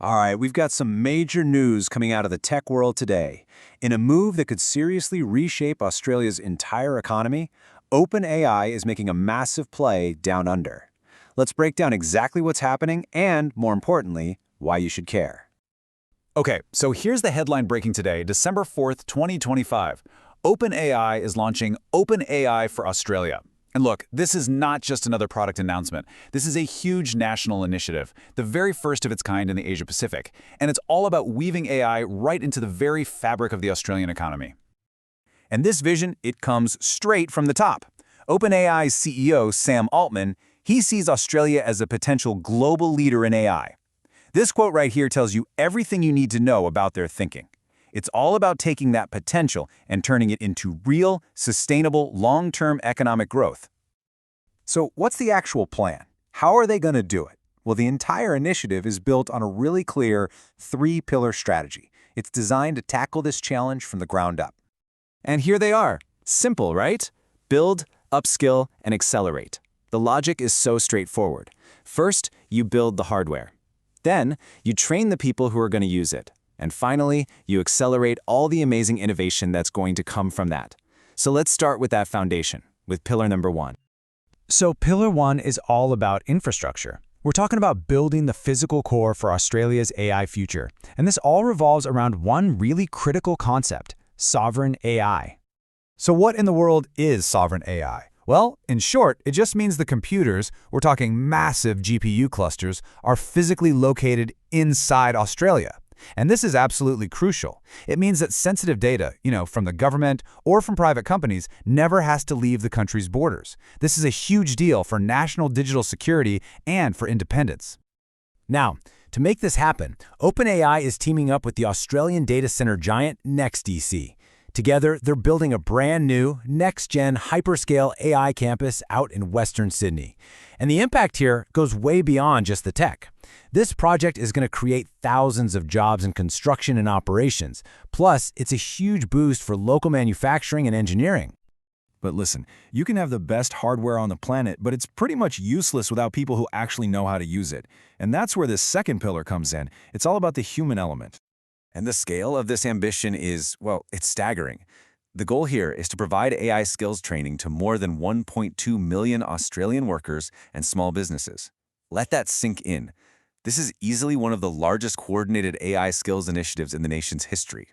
All right, we've got some major news coming out of the tech world today. In a move that could seriously reshape Australia's entire economy, OpenAI is making a massive play down under. Let's break down exactly what's happening and, more importantly, why you should care. Okay, so here's the headline breaking today, December 4th, 2025. OpenAI is launching OpenAI for Australia. And look, this is not just another product announcement. This is a huge national initiative, the very first of its kind in the Asia-Pacific. And it's all about weaving AI right into the very fabric of the Australian economy. And this vision, it comes straight from the top. OpenAI's CEO, Sam Altman, he sees Australia as a potential global leader in AI. This quote right here tells you everything you need to know about their thinking. It's all about taking that potential and turning it into real, sustainable, long-term economic growth. So what's the actual plan? How are they going to do it? Well, the entire initiative is built on a really clear three-pillar strategy. It's designed to tackle this challenge from the ground up. And here they are. Simple, right? Build, upskill, and accelerate. The logic is so straightforward. First, you build the hardware. Then, you train the people who are going to use it. And finally, you accelerate all the amazing innovation that's going to come from that. So let's start with that foundation, with pillar number one. So pillar one is all about infrastructure. We're talking about building the physical core for Australia's AI future. And this all revolves around one really critical concept, sovereign AI. So what in the world is sovereign AI? Well, in short, it just means the computers, we're talking massive GPU clusters, are physically located inside Australia. And this is absolutely crucial. It means that sensitive data, from the government or from private companies, never has to leave the country's borders. This is a huge deal for national digital security and for independence. Now, to make this happen, OpenAI is teaming up with the Australian data center giant NextDC. Together, they're building a brand new, next-gen, hyperscale AI campus out in Western Sydney. And the impact here goes way beyond just the tech. This project is going to create thousands of jobs in construction and operations. Plus, it's a huge boost for local manufacturing and engineering. But listen, you can have the best hardware on the planet, but it's pretty much useless without people who actually know how to use it. And that's where this second pillar comes in. It's all about the human element. And the scale of this ambition is, well, it's staggering. The goal here is to provide AI skills training to more than 1.2 million Australian workers and small businesses. Let that sink in. This is easily one of the largest coordinated AI skills initiatives in the nation's history.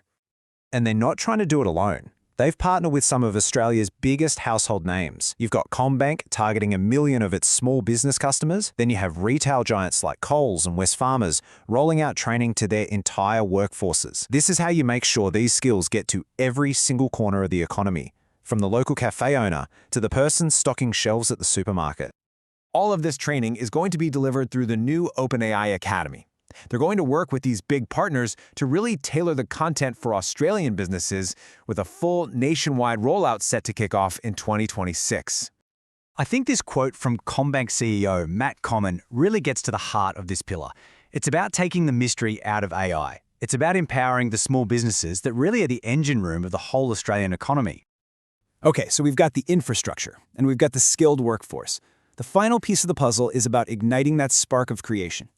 And they're not trying to do it alone. They've partnered with some of Australia's biggest household names. You've got CommBank targeting 1 million of its small business customers. Then you have retail giants like Coles and Wesfarmers rolling out training to their entire workforces. This is how you make sure these skills get to every single corner of the economy, from the local cafe owner to the person stocking shelves at the supermarket. All of this training is going to be delivered through the new OpenAI Academy. They're going to work with these big partners to really tailor the content for Australian businesses with a full nationwide rollout set to kick off in 2026. I think this quote from CommBank CEO Matt Common really gets to the heart of this pillar. It's about taking the mystery out of AI. It's about empowering the small businesses that really are the engine room of the whole Australian economy. Okay, so we've got the infrastructure, and we've got the skilled workforce. The final piece of the puzzle is about igniting that spark of creation,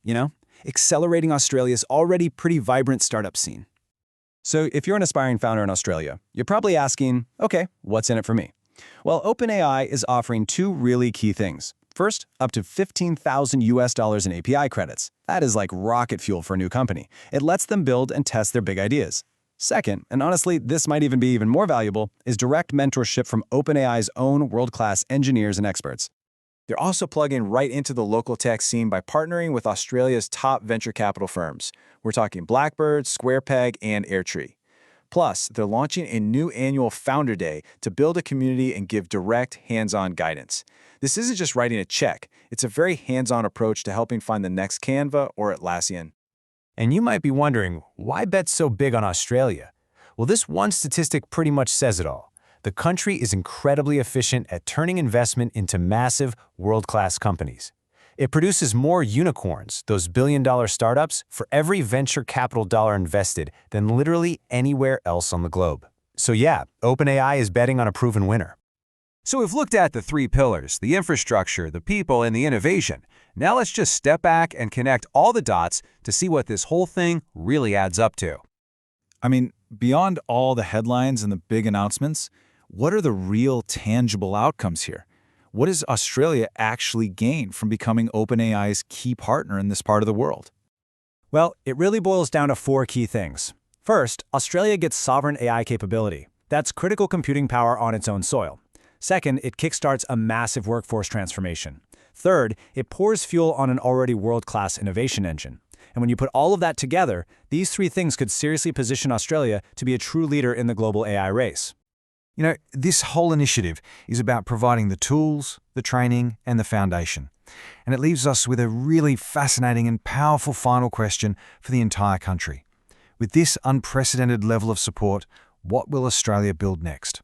accelerating Australia's already pretty vibrant startup scene. So if you're an aspiring founder in Australia, you're probably asking, okay, what's in it for me? Well, OpenAI is offering two really key things. First, up to $15,000 in API credits. That is like rocket fuel for a new company. It lets them build and test their big ideas. Second, and honestly, this might even be even more valuable, is direct mentorship from OpenAI's own world-class engineers and experts. They're also plugging right into the local tech scene by partnering with Australia's top venture capital firms. We're talking Blackbird, SquarePeg, and Airtree. Plus, they're launching a new annual Founder Day to build a community and give direct, hands-on guidance. This isn't just writing a check. It's a very hands-on approach to helping find the next Canva or Atlassian. And you might be wondering, why bet so big on Australia? Well, this one statistic pretty much says it all. The country is incredibly efficient at turning investment into massive, world-class companies. It produces more unicorns, those billion-dollar startups, for every venture capital dollar invested than literally anywhere else on the globe. So yeah, OpenAI is betting on a proven winner. So we've looked at the three pillars, the infrastructure, the people, and the innovation. Now let's just step back and connect all the dots to see what this whole thing really adds up to. I mean, beyond all the headlines and the big announcements, what are the real tangible outcomes here? What does Australia actually gain from becoming OpenAI's key partner in this part of the world? Well, it really boils down to four key things. First, Australia gets sovereign AI capability. That's critical computing power on its own soil. Second, it kickstarts a massive workforce transformation. Third, it pours fuel on an already world-class innovation engine. And when you put all of that together, these three things could seriously position Australia to be a true leader in the global AI race. You know, this whole initiative is about providing the tools, the training, and the foundation. And it leaves us with a really fascinating and powerful final question for the entire country. With this unprecedented level of support, what will Australia build next?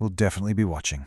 We'll definitely be watching.